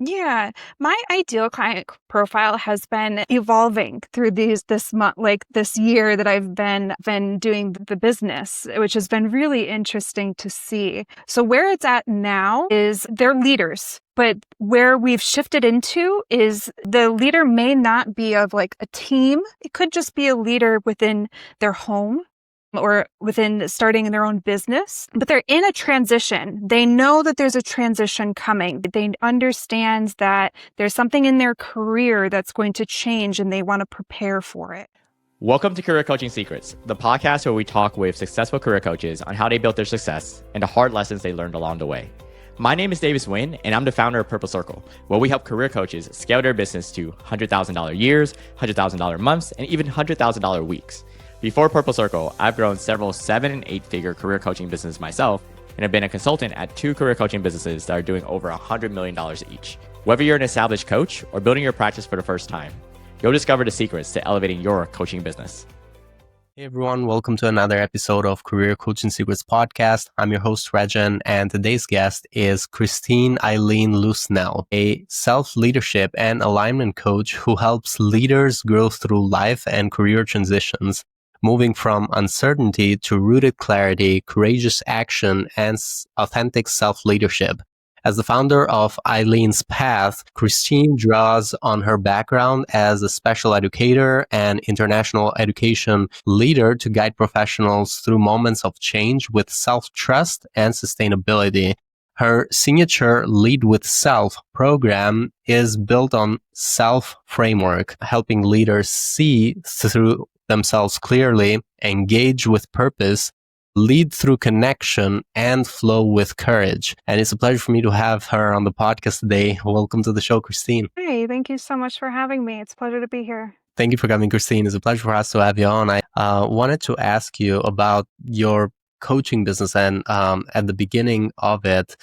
Yeah, my ideal client profile has been evolving through this month, like this year that I've been doing the business, which has been really interesting to see. So where it's at now is they're leaders, but where we've shifted into is the leader may not be of like a team. It could just be a leader within their home or within starting in their own business, but they're in a transition. They know that there's a transition coming. They understand that there's something in their career that's going to change and they want to prepare for it. Welcome to Career Coaching Secrets, the podcast where we talk with successful career coaches on how they built their success and the hard lessons they learned along the way. My name is Davis Nguyen, and I'm the founder of Purple Circle, where we help career coaches scale their business to $100,000 years, $100,000 months, and even $100,000 weeks. Before Purple Circle, I've grown several 7- and 8-figure career coaching businesses myself, and have been a consultant at 2 career coaching businesses that are doing over $100 million each. Whether you're an established coach or building your practice for the first time, you'll discover the secrets to elevating your coaching business. Hey everyone, welcome to another episode of Career Coaching Secrets podcast. I'm your host Rexhen, and today's guest is Christine Eileen Liu-Snell, a self-leadership and alignment coach who helps leaders grow through life and career transitions, moving from uncertainty to rooted clarity, courageous action, and authentic self-leadership. As the founder of Eileen's Path, Christine draws on her background as a special educator and international education leader to guide professionals through moments of change with self-trust and sustainability. Her signature Lead with Self program is built on self framework, helping leaders see through themselves clearly, engage with purpose, lead through connection, and flow with courage. And it's a pleasure for me to have her on the podcast today. Welcome to the show, Christine. Hey, thank you so much for having me. It's a pleasure to be here. Thank you for coming, Christine. It's a pleasure for us to have you on. I wanted to ask you about your coaching business and at the beginning of it.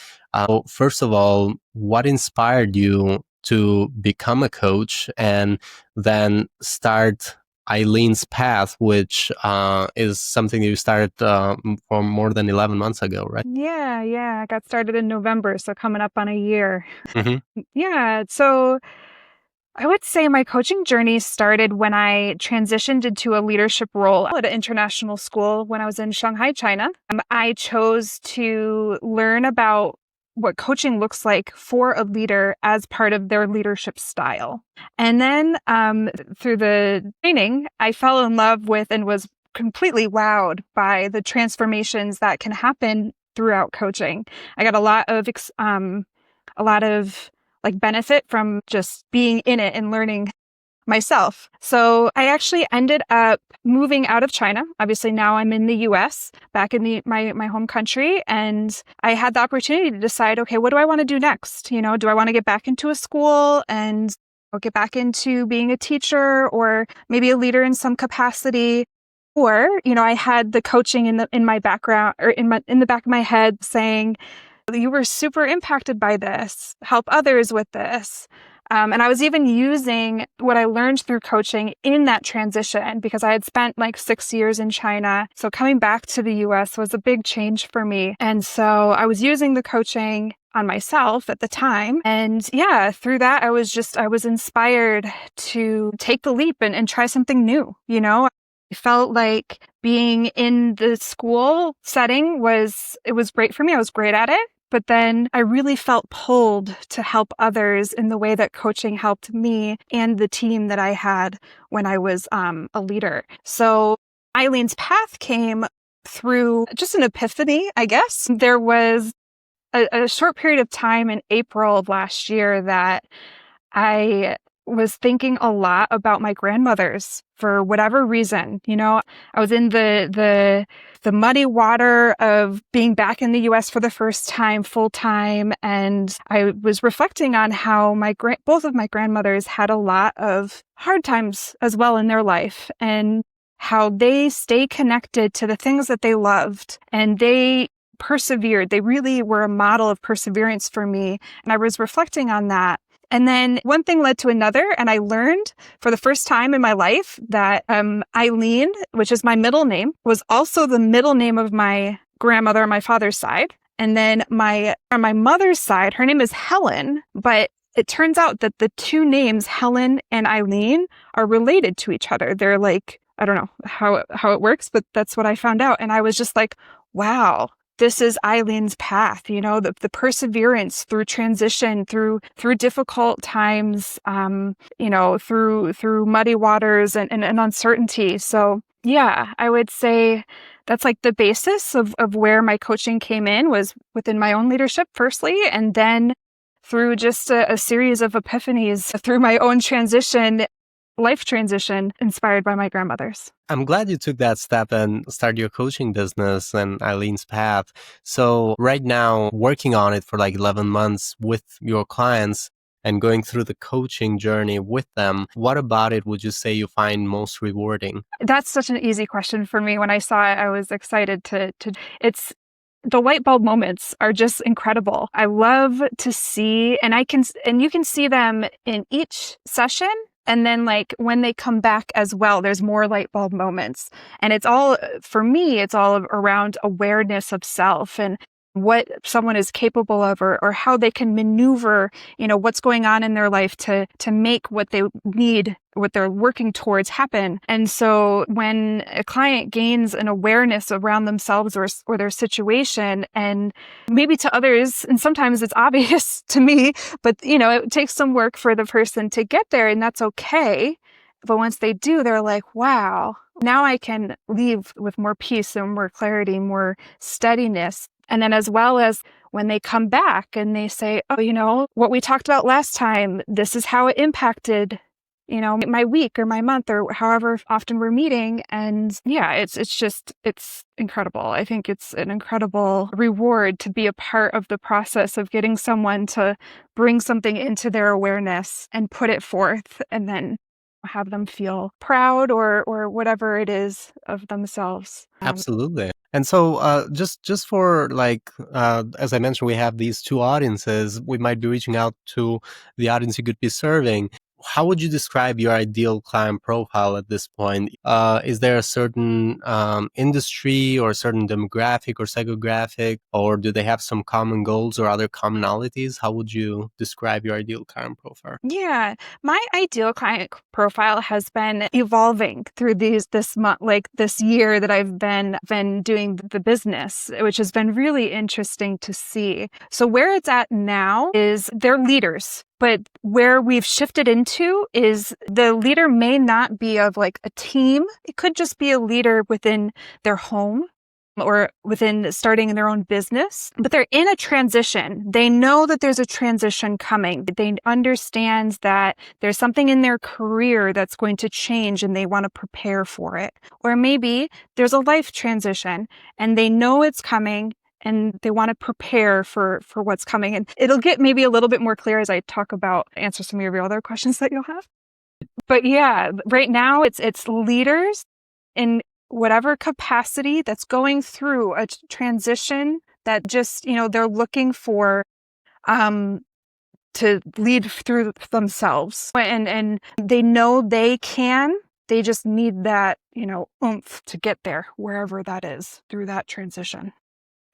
First of all, what inspired you to become a coach and then start Eileen's Path, which is something you started for more than 11 months ago, right? Yeah. I got started in November, so coming up on a year. Mm-hmm. Yeah, so I would say my coaching journey started when I transitioned into a leadership role at an international school when I was in Shanghai, China. I chose to learn about what coaching looks like for a leader as part of their leadership style. And then through the training, I fell in love with and was completely wowed by the transformations that can happen throughout coaching. I got a lot of like benefit from just being in it and learning myself. So I actually ended up moving out of China. Obviously now I'm in the US, back in my home country, and I had the opportunity to decide, okay, what do I want to do next? Do I want to get back into a school and get back into being a teacher or maybe a leader in some capacity? Or, I had the coaching in my background or in the back of my head saying, you were super impacted by this, help others with this. And I was even using what I learned through coaching in that transition because I had spent like 6 years in China. So coming back to the US was a big change for me. And so I was using the coaching on myself at the time. And yeah, through that, I was inspired to take the leap and try something new. I felt like being in the school setting was great for me. I was great at it. But then I really felt pulled to help others in the way that coaching helped me and the team that I had when I was a leader. So Eileen's Path came through just an epiphany, I guess. There was a short period of time in April of last year that I was thinking a lot about my grandmothers for whatever reason. I was in the muddy water of being back in the US for the first time, full time. And I was reflecting on how both of my grandmothers had a lot of hard times as well in their life and how they stay connected to the things that they loved and they persevered. They really were a model of perseverance for me. And I was reflecting on that. And then one thing led to another, and I learned for the first time in my life that Eileen, which is my middle name, was also the middle name of my grandmother on my father's side. And then on my mother's side, her name is Helen, but it turns out that the two names, Helen and Eileen, are related to each other. They're like, I don't know how it works, but that's what I found out. And I was just like, wow, this is Eileen's path, the perseverance through transition, through difficult times, through muddy waters and uncertainty. So yeah, I would say that's like the basis of where my coaching came in, was within my own leadership firstly, and then through just a series of epiphanies through my own life transition inspired by my grandmother's. I'm glad you took that step and started your coaching business and Eileen's path. So right now, working on it for like 11 months with your clients and going through the coaching journey with them, what about it would you say you find most rewarding? That's such an easy question for me. When I saw it, I was excited it's the light bulb moments are just incredible. I love to see, and you can see them in each session. And then like when they come back as well, there's more light bulb moments. And for me, it's all around awareness of self and what someone is capable of, or how they can maneuver, what's going on in their life to make what they need, what they're working towards, happen. And so when a client gains an awareness around themselves or their situation, and maybe to others, and sometimes it's obvious to me, but it takes some work for the person to get there, and that's okay. But once they do, they're like, wow, now I can leave with more peace and more clarity, more steadiness. And then as well as when they come back and they say, oh, what we talked about last time, this is how it impacted, my week or my month or however often we're meeting. And yeah, it's incredible. I think it's an incredible reward to be a part of the process of getting someone to bring something into their awareness and put it forth, and then have them feel proud or whatever it is of themselves. Absolutely. And so just for as I mentioned, we have these two audiences. We might be reaching out to the audience you could be serving. How would you describe your ideal client profile at this point? Is there a certain industry or a certain demographic or psychographic, or do they have some common goals or other commonalities? How would you describe your ideal client profile? Yeah, my ideal client profile has been evolving through this month, like this year that I've been doing the business, which has been really interesting to see. So where it's at now is they're leaders. But where we've shifted into is the leader may not be of like a team. It could just be a leader within their home or within starting their own business, but they're in a transition. They know that there's a transition coming. They understand that there's something in their career that's going to change and they want to prepare for it. Or maybe there's a life transition and they know it's coming and they want to prepare for what's coming. And it'll get maybe a little bit more clear as I answer some of your other questions that you'll have. But yeah, right now it's leaders in whatever capacity that's going through a transition that just, they're looking for to lead through themselves. And they know they just need that, oomph to get there, wherever that is, through that transition.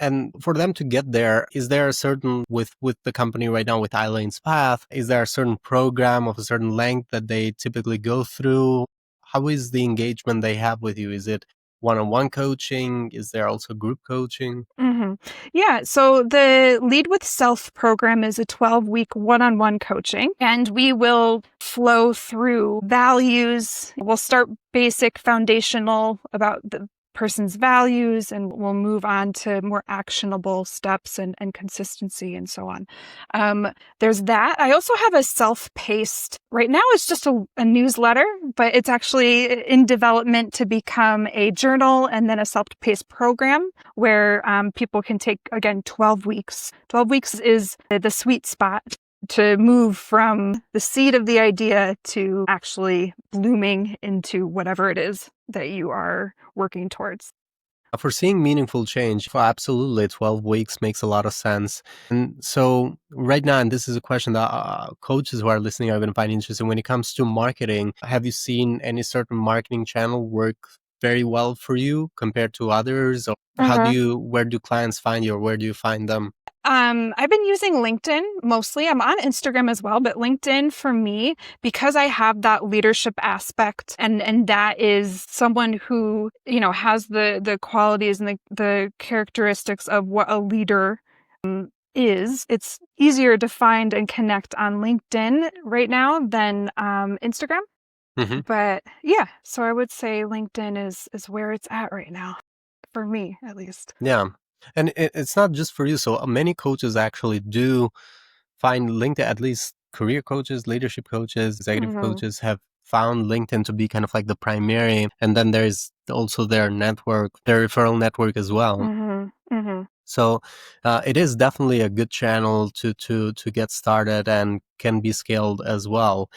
And for them to get there, is there a certain, with the company right now, with Eileen's Path, is there a certain program of a certain length that they typically go through? How is the engagement they have with you? Is it one-on-one coaching? Is there also group coaching? Mm-hmm. Yeah. So the Lead with Self program is a 12-week one-on-one coaching, and we will flow through values. We'll start basic foundational about the person's values, and we'll move on to more actionable steps and consistency and so on. There's that. I also have a self-paced, right now it's just a newsletter, but it's actually in development to become a journal and then a self-paced program where people can take, again, 12 weeks. 12 weeks is the sweet spot to move from the seed of the idea to actually blooming into whatever it is that you are working towards. For seeing meaningful change, absolutely, 12 weeks makes a lot of sense. And so right now, and this is a question that coaches who are listening are going to find interesting, when it comes to marketing, have you seen any certain marketing channel work very well for you compared to others? Or where do clients find you, or where do you find them? I've been using LinkedIn mostly. I'm on Instagram as well, but LinkedIn for me, because I have that leadership aspect and that is someone who, has the qualities and the characteristics of what a leader is. It's easier to find and connect on LinkedIn right now than Instagram. Hmm. But yeah, so I would say LinkedIn is where it's at right now, for me at least. Yeah. And it's not just for you. So many coaches actually do find LinkedIn, at least career coaches, leadership coaches, executive Mm-hmm. coaches have found LinkedIn to be kind of like the primary. And then there's also their network, their referral network as well. Mm-hmm. Mm-hmm. So it is definitely a good channel to get started and can be scaled as well.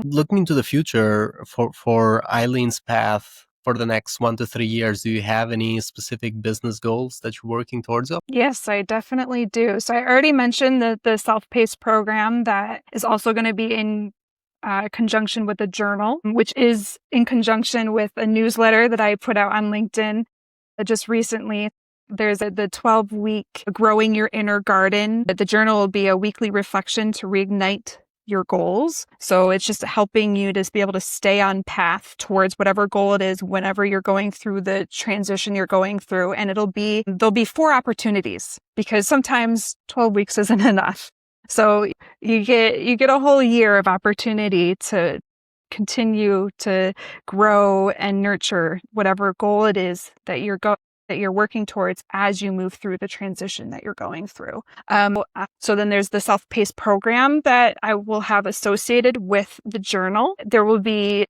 Looking into the future for Eileen's path for the next 1 to 3 years, do you have any specific business goals that you're working towards? Yes, I definitely do. So I already mentioned the self-paced program that is also going to be in conjunction with a journal, which is in conjunction with a newsletter that I put out on LinkedIn just recently. There's the 12-week Growing Your Inner Garden. The journal will be a weekly reflection to reignite your goals. So it's just helping you to be able to stay on path towards whatever goal it is whenever you're going through the transition you're going through. And there'll be 4 opportunities because sometimes 12 weeks isn't enough. So you get a whole year of opportunity to continue to grow and nurture whatever goal it is that you're working towards as you move through the transition that you're going through. So then there's the self-paced program that I will have associated with the journal. There will be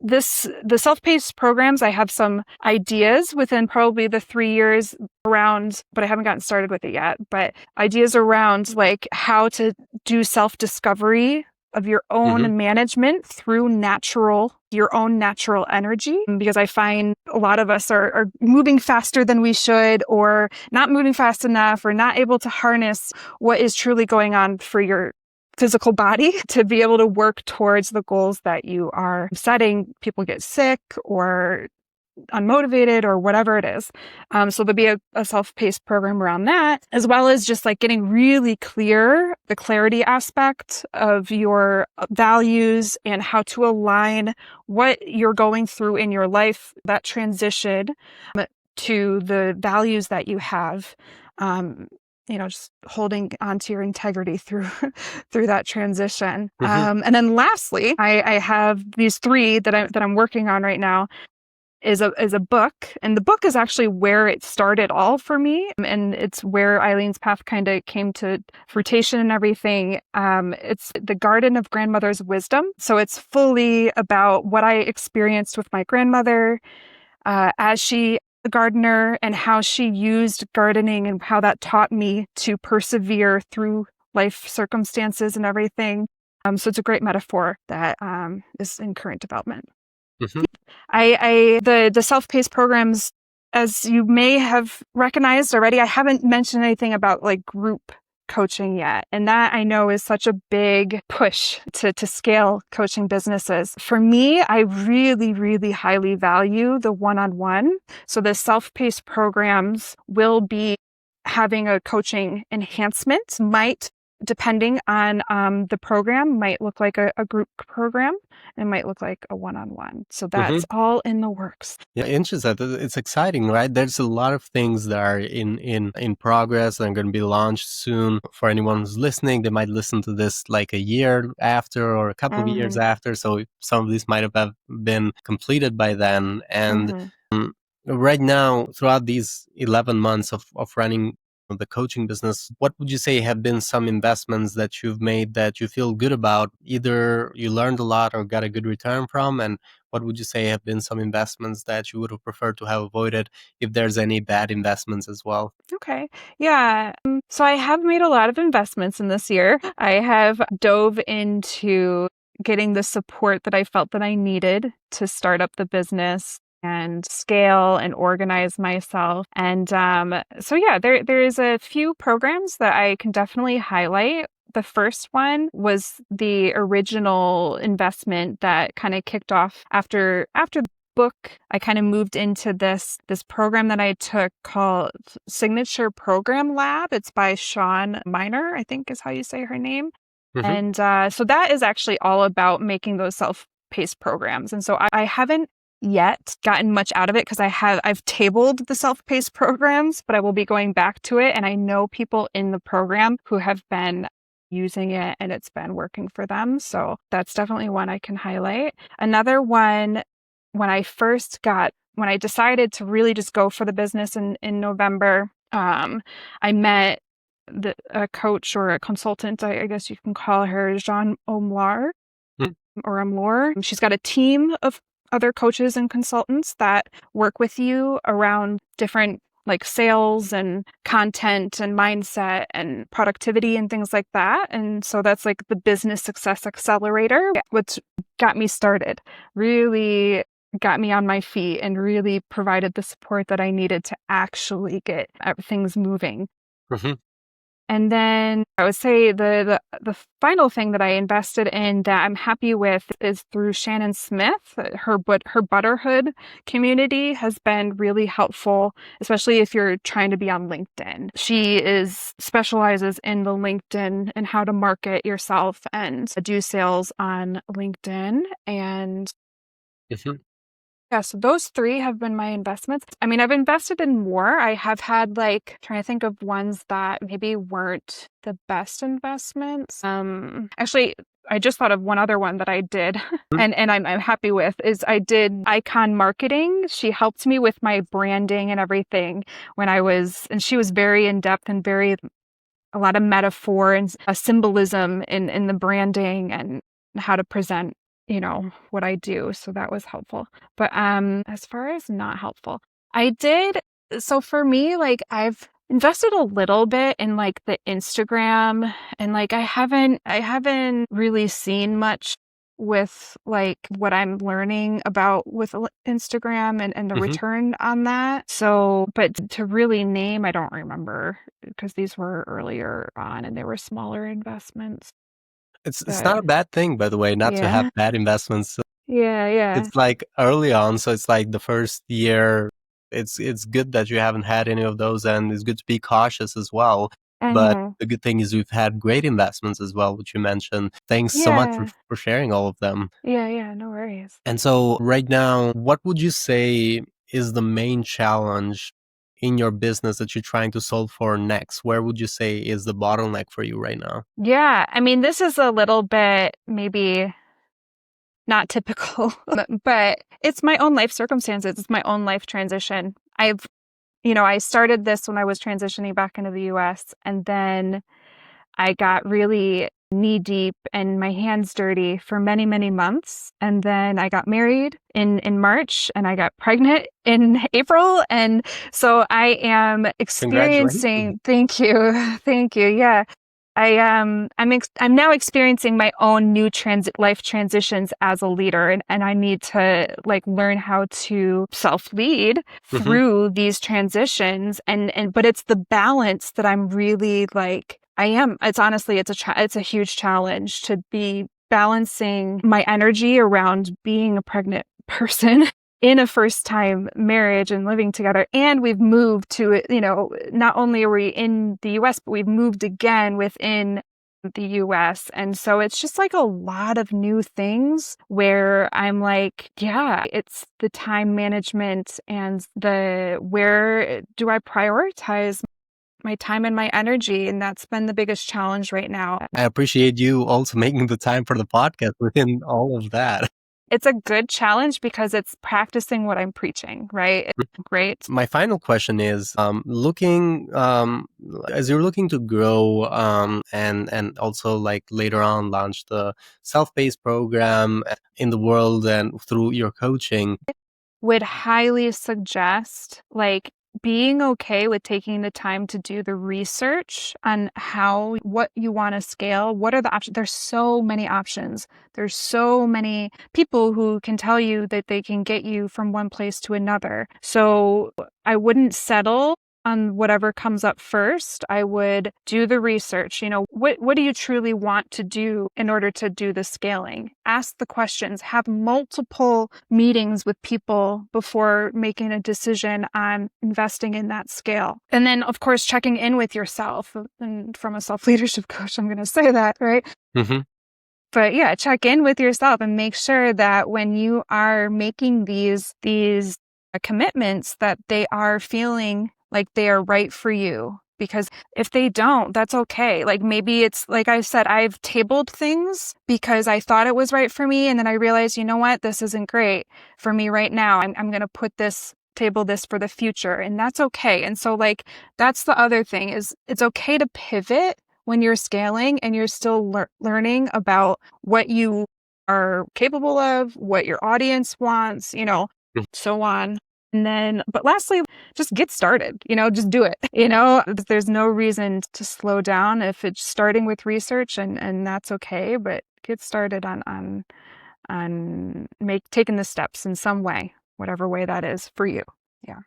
the self-paced programs. I have some ideas within probably the 3 years around, but I haven't gotten started with it yet. But ideas around like how to do self-discovery of your own management through your own natural energy. Because I find a lot of us are moving faster than we should, or not moving fast enough, or not able to harness what is truly going on for your physical body to be able to work towards the goals that you are setting. People get sick or unmotivated or whatever it is. So there'll be a self-paced program around that, as well as just like getting really clear, the clarity aspect of your values and how to align what you're going through in your life, that transition to the values that you have. Just holding onto your integrity through that transition. And then lastly, I have these 3 that I'm working on right now. Is a book, and the book is actually where it started all for me, and it's where Eileen's path kind of came to fruition and everything. It's The Garden of Grandmother's Wisdom, so it's fully about what I experienced with my grandmother as she a gardener, and how she used gardening and how that taught me to persevere through life circumstances and everything. So it's a great metaphor that is in current development. The self-paced programs, as you may have recognized already, I haven't mentioned anything about like group coaching yet. And that I know is such a big push to scale coaching businesses. For me, I really, really highly value the one-on-one. So the self-paced programs will be having a coaching enhancement, depending on the program, might look like a group program and might look like a one-on-one. So that's all in the works. Yeah, interesting. It's exciting, right? There's a lot of things that are in progress and going to be launched soon. For anyone who's listening, they might listen to this like a year after or a couple of years after. So some of these might have been completed by then. And right now, throughout these 11 months of running the coaching business, what would you say have been some investments that you've made that you feel good about? Either you learned a lot or got a good return from, and what would you say have been some investments that you would have preferred to have avoided, if there's any bad investments as well? Okay. Yeah. So I have made a lot of investments in this year. I have dove into getting the support that I felt that I needed to start up the business and scale and organize myself. And so yeah, there is a few programs that I can definitely highlight. The first one was the original investment that kind of kicked off after book, I kind of moved into this program that I took called Signature Program Lab. It's by Sean Miner, I think is how you say her name. And so that is actually all about making those self-paced programs. And so I haven't yet gotten much out of it because I've tabled the self-paced programs, but I will be going back to it. And I know people in the program who have been using it and it's been working for them. So that's definitely one I can highlight. Another one, when I decided to really just go for the business in November, I met a coach or a consultant, I guess you can call her, Jean Omlar or Amlor. She's got a team of other coaches and consultants that work with you around different like sales and content and mindset and productivity and things like that. And so that's like the Business Success Accelerator, which got me started, really got me on my feet and really provided the support that I needed to actually get things moving. And then I would say the final thing that I invested in that I'm happy with is through Shannon Smith. Her Butterhood community has been really helpful, especially if you're trying to be on LinkedIn. She specializes in the LinkedIn and how to market yourself and do sales on LinkedIn. And yeah, so those three have been my investments. I mean, I've invested in more. I have had trying to think of ones that maybe weren't the best investments. Actually, I just thought of one other one that I did and I'm happy with is I did Icon Marketing. She helped me with my branding and everything and she was very in-depth and a lot of metaphor and symbolism in the branding and how to present what I do. So that was helpful. But as far as not helpful, so for me, I've invested a little bit in the Instagram and I haven't really seen much with what I'm learning about with Instagram and the return on that. So, but to really name, I don't remember because these were earlier on and they were smaller investments. It's not a bad thing, by the way, not to have bad investments. Yeah. It's early on, so it's the first year. It's good that you haven't had any of those, and it's good to be cautious as well. But the good thing is we've had great investments as well, which you mentioned. Thanks so much for sharing all of them. Yeah, no worries. And so right now, what would you say is the main challenge in your business that you're trying to solve for next? Where would you say is the bottleneck for you right now? Yeah, I mean, this is a little bit maybe not typical, but it's my own life circumstances. It's my own life transition. I started this when I was transitioning back into the US, and then I got really knee deep and my hands dirty for many, many months. And then I got married in March and I got pregnant in April. And so I am experiencing, thank you. Yeah. I'm now experiencing my own new life transitions as a leader, and I need to learn how to self-lead through these transitions, but it's the balance that I'm really it's honestly it's a huge challenge to be balancing my energy around being a pregnant person in a first-time marriage and living together. And we've moved to, not only are we in the US, but we've moved again within the US. And so it's just a lot of new things where I'm it's the time management and where do I prioritize my time and my energy? And that's been the biggest challenge right now. I appreciate you also making the time for the podcast within all of that. It's a good challenge because it's practicing what I'm preaching, right? It's great. My final question is, as you're looking to grow and also later on launch the self-paced program in the world and through your coaching, would highly suggest being okay with taking the time to do the research on what you want to scale. What are the options? There's so many options. There's so many people who can tell you that they can get you from one place to another. So I wouldn't settle on whatever comes up first, I would do the research. What do you truly want to do in order to do the scaling? Ask the questions, have multiple meetings with people before making a decision on investing in that scale. And then, of course, checking in with yourself. And from a self-leadership coach, I'm going to say that, right? Mm-hmm. But yeah, check in with yourself and make sure that when you are making these commitments, that they are feeling like they are right for you. Because if they don't, that's okay. Like maybe it's like I said, I've tabled things because I thought it was right for me. And then I realized, you know what, this isn't great for me right now. I'm going to table this for the future. And that's okay. And so like, that's the other thing is it's okay to pivot when you're scaling and you're still learning about what you are capable of, what your audience wants, so on. And then, but lastly, just get started, just do it. There's no reason to slow down if it's starting with research and that's okay, but get started on taking the steps in some way, whatever way that is for you. Yeah.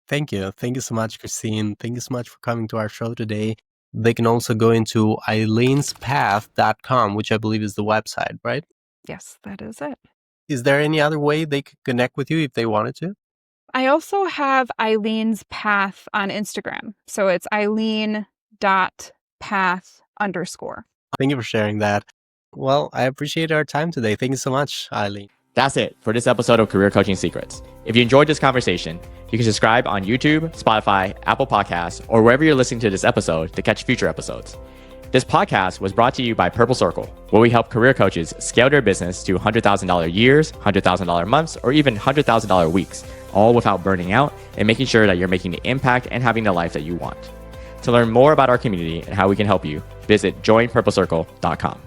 Thank you. Thank you so much, Christine. Thank you so much for coming to our show today. They can also go into eileen'spath.com, which I believe is the website, right? Yes, that is it. Is there any other way they could connect with you if they wanted to? I also have Eileen's Path on Instagram. So it's Eileen.path_. Thank you for sharing that. Well, I appreciate our time today. Thank you so much, Eileen. That's it for this episode of Career Coaching Secrets. If you enjoyed this conversation, you can subscribe on YouTube, Spotify, Apple Podcasts, or wherever you're listening to this episode to catch future episodes. This podcast was brought to you by Purple Circle, where we help career coaches scale their business to $100,000 years, $100,000 months, or even $100,000 weeks, all without burning out and making sure that you're making the impact and having the life that you want. To learn more about our community and how we can help you, visit joinpurplecircle.com.